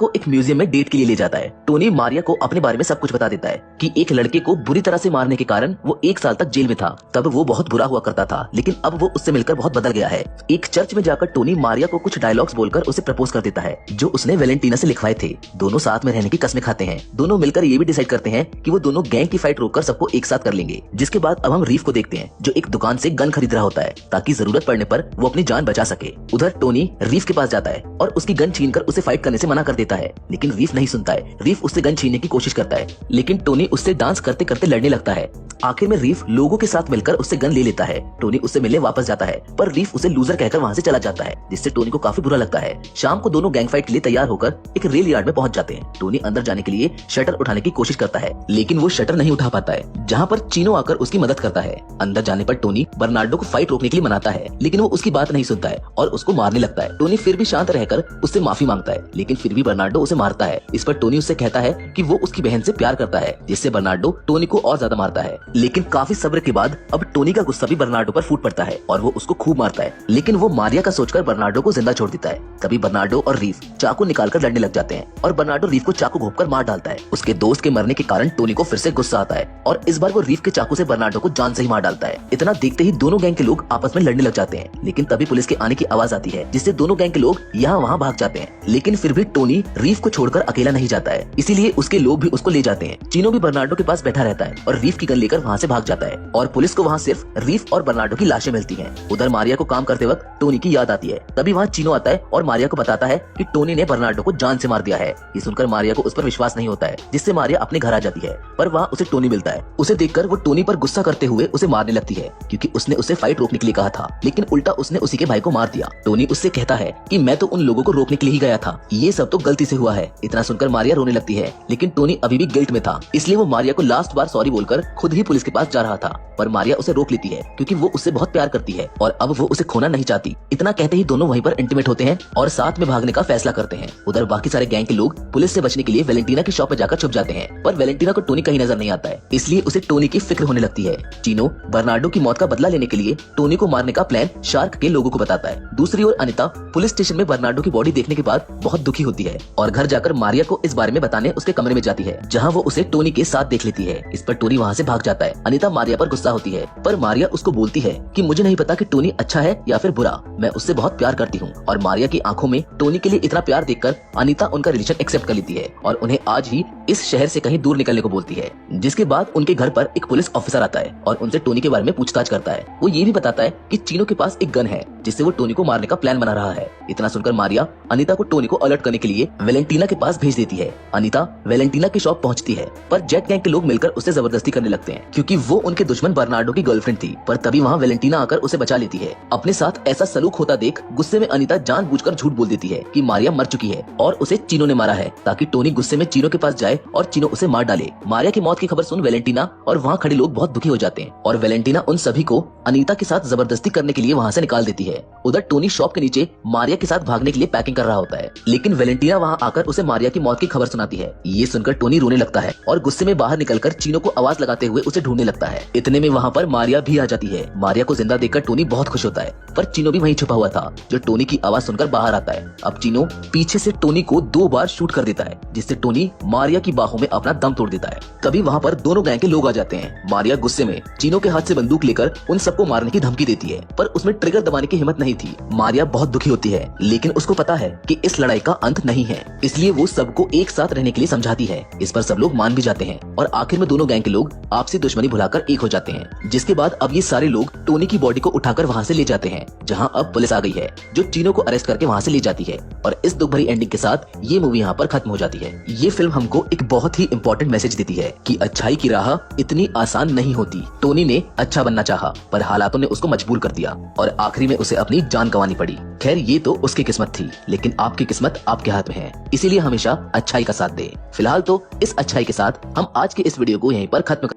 को एक म्यूजियम में डेट के लिए ले जाता है। टोनी मारिया को अपने बारे में सब कुछ बता देता है कि एक लड़के को बुरी तरह से मारने के कारण वो 1 साल तक जेल में था। तब वो बहुत बुरा हुआ करता था, लेकिन अब वो उससे मिलकर बहुत बदल गया है। एक चर्च में जाकर टोनी मारिया को कुछ डायलॉग्स बोलकर उसे प्रपोज कर देता है, जो उसने वेलेंटीना से लिखवाए थे। दोनों साथ में रहने की कस्में खाते हैं। दोनों मिलकर ये भी डिसाइड करते हैं कि वो दोनों गैंग की फाइट रोककर सबको एक साथ कर लेंगे। जिसके बाद अब हम रीफ को देखते हैं, जो एक दुकान से गन खरीद रहा होता है ताकि जरूरत पड़ने पर वो अपनी जान बचा सके। उधर टोनी रीफ के पास जाता है और उसकी गन छीनकर उसे फाइट करने से मना कर देता है, लेकिन रीफ नहीं सुनता है। रीफ उससे गन छीनने की कोशिश करता है, लेकिन टोनी उससे डांस करते करते लड़ने लगता है। आखिर में रीफ लोगों के साथ मिलकर उससे गन ले लेता है। टोनी उससे मिलने वापस जाता है, पर रीफ उसे लूजर कहकर वहाँ से चला जाता है, जिससे टोनी को काफी बुरा लगता है। शाम को दोनों गैंग फाइट के लिए तैयार होकर एक रेल यार्ड में पहुंच जाते हैं। टोनी अंदर जाने के लिए शटर उठाने की कोशिश करता है, लेकिन वो शटर नहीं उठा पाता है, जहाँ पर चीनो आकर उसकी मदद करता है। अंदर जाने पर टोनी बर्नार्डो को फाइट रोकने के लिए मनाता है, लेकिन वो उसकी बात नहीं सुनता है और उसको मारने लगता है। टोनी फिर भी शांत रहकर उससे माफी मांगता है, लेकिन फिर भी बर्नार्डो उसे मारता है। इस पर टोनी उससे कहता है कि वो उसकी बहन से प्यार करता है, जिससे बर्नार्डो टोनी को और ज्यादा मारता है। लेकिन काफी सब्र के बाद अब टोनी का गुस्सा भी बर्नार्डो पर फूट पड़ता है और वो उसको खूब मारता है, लेकिन वो मारिया का सोचकर बर्नार्डो को जिंदा छोड़ देता है। तभी बर्नार्डो और रीफ चाकू निकालकर लड़ने लग जाते हैं और बर्नार्डो रीफ को चाकू घोंपकर मार डालता है। उसके दोस्त के मरने के कारण टोनी को फिर से गुस्सा आता है और इस बार वो रीफ के चाकू से बर्नार्डो को जान से ही मार डालता है। इतना देखते ही दोनों गैंग के लोग आपस में लड़ने लग जाते हैं, लेकिन तभी पुलिस के आने की आवाज आती है, जिससे दोनों गैंग के लोग यहाँ वहाँ भाग जाते हैं। लेकिन फिर भी टोनी रीफ को छोड़कर अकेला नहीं जाता है, इसीलिए उसके लोग भी उसको ले जाते हैं। चीनो भी बर्नार्डो के पास बैठा रहता है और रीफ की गन लेकर वहाँ से भाग जाता है और पुलिस को वहाँ सिर्फ रीफ और बर्नार्डो की लाशें मिलती हैं। उधर मारिया को काम करते वक्त टोनी की याद आती है। तभी वहाँ चीनो आता है और मारिया को बताता है कि टोनी ने बर्नार्डो को जान से मार दिया है। ये सुनकर मारिया को उस पर विश्वास नहीं होता है, जिससे मारिया अपने घर आ जाती है, पर वहाँ उसे टोनी मिलता है। उसे देखकर वो टोनी पर गुस्सा करते हुए उसे मारने लगती है, क्योंकि उसने उसे फाइट रोकने के लिए कहा था, लेकिन उल्टा उसने उसी के भाई को मार दिया। टोनी उससे कहता है कि मैं तो उन लोगों को रोकने के लिए ही गया था, ये सब तो गलती से हुआ है। इतना सुनकर मारिया रोने लगती है, लेकिन टोनी अभी भी गिल्ट में था, इसलिए वो मारिया को लास्ट बार सॉरी बोलकर खुद ही पुलिस के पास जा रहा था। पर मारिया उसे रोक लेती है, क्योंकि वो उससे बहुत प्यार करती है और अब वो उसे खोना नहीं चाहती। इतना कहते ही दोनों वहीं पर इंटीमेट होते हैं और साथ में भागने का फैसला करते हैं। उधर बाकी सारे गैंग के लोग पुलिस से बचने के लिए वेलेंटीना की शॉप में जाकर छुप जाते हैं, पर वेलेंटीना को टोनी कहीं नजर नहीं आता है, इसलिए उसे टोनी की फिक्र होने लगती है। चीनो बर्नार्डो की मौत का बदला लेने के लिए टोनी को मारने का प्लान शार्क के लोगों को बताता है। दूसरी ओर अनीता पुलिस स्टेशन में बर्नार्डो की बॉडी देखने के बाद बहुत दुखी होती है और घर जाकर मारिया को इस बारे में बताने उसके कमरे में जाती है, जहाँ वो उसे टोनी के साथ देख लेती है। इस पर टोनी वहाँ से भाग जाता है। अनीता मारिया पर गुस्सा होती है, पर मारिया उसको बोलती है कि मुझे नहीं पता कि टोनी अच्छा है या फिर बुरा, मैं उससे बहुत प्यार करती हूँ। और मारिया की आंखों में टोनी के लिए इतना प्यार देखकर अनीता उनका रिलेशन एक्सेप्ट कर लेती है और उन्हें आज ही इस शहर से कहीं दूर निकलने को बोलती है। जिसके बाद उनके घर पर एक पुलिस ऑफिसर आता है और उनसे टोनी के बारे में पूछताछ करता है। वो ये भी बताता है कि चीनो के पास एक गन है, जिससे वो टोनी को मारने का प्लान बना रहा है। इतना सुनकर मारिया अनीता को टोनी को अलर्ट करने के लिए वेलेंटीना के पास भेज देती है। अनीता वेलेंटीना की शॉप पहुंचती है, पर जेट गैंग के लोग मिलकर उससे जबरदस्ती करने लगते हैं, क्योंकि वो उनके दुश्मन बर्नार्डो की गर्लफ्रेंड थी। पर तभी वहाँ वेलेंटीना आकर उसे बचा लेती है। अपने साथ ऐसा सलूक होता देख गुस्से में अनीता जानबूझकर झूठ बोल देती है कि मारिया मर चुकी है और उसे चीनो ने मारा है, ताकि टोनी गुस्से में चीनो के पास जाए और चीनो उसे मार डाले। मारिया की मौत की खबर सुन वेलेंटीना और वहाँ खड़े लोग बहुत दुखी हो जाते हैं और वेलेंटीना उन सभी को अनीता के साथ जबरदस्ती करने के लिए वहाँ से निकाल देती है। उधर टोनी शॉप के नीचे मारिया के साथ भागने के लिए पैकिंग कर रहा होता है, लेकिन वेलेंटीना वहाँ आकर उसे मारिया की मौत की खबर सुनाती है। ये सुनकर टोनी रोने लगता है और गुस्से में बाहर निकलकर चीनो को आवाज लगाते हुए उसे ढूंढने लगता है। इतने में वहाँ पर मारिया भी आ जाती है। मारिया को जिंदा देखकर टोनी बहुत खुश होता है, पर चीनो भी वहीं छुपा हुआ था, जो टोनी की आवाज सुनकर बाहर आता है। अब चीनो पीछे से टोनी को 2 बार शूट कर देता है, जिससे टोनी मारिया की बाहों में अपना दम तोड़ देता है। तभी वहाँ पर दोनों गैंग के लोग आ जाते हैं। मारिया गुस्से में चीनो के हाथ से बंदूक लेकर उन सबको मारने की धमकी देती है, पर उसमें ट्रिगर दबाने की हिम्मत नहीं थी। मारिया बहुत दुखी होती है, लेकिन उसको पता है कि इस लड़ाई का अंत नहीं है, इसलिए वो सबको एक साथ रहने के लिए समझाती है। इस पर सब लोग मान भी जाते हैं और आखिर में दोनों गैंग के लोग आपसी दुश्मनी भुलाकर एक हो जाते हैं। जिसके बाद अब ये सारे लोग टोनी की बॉडी को उठाकर वहाँ से ले जाते हैं, जहाँ अब पुलिस आ गई है, जो चीनो को अरेस्ट करके वहाँ से ले जाती है। और इस दुख भरी एंडिंग के साथ ये मूवी यहाँ पर खत्म हो जाती है। ये फिल्म हमको एक बहुत ही इम्पोर्टेंट मैसेज देती है कि अच्छाई की राह इतनी आसान नहीं होती। टोनी ने अच्छा बनना चाहा, पर हालातों ने उसको मजबूर कर दिया और आखिरी में उसे अपनी जान गंवानी पड़ी। खैर, ये तो उसकी किस्मत थी, लेकिन आपकी किस्मत आपके हाथ में है, इसीलिए हमेशा अच्छाई का साथ दे। फिलहाल तो इस अच्छाई के साथ हम आज के इस वीडियो को यहीं पर खत्म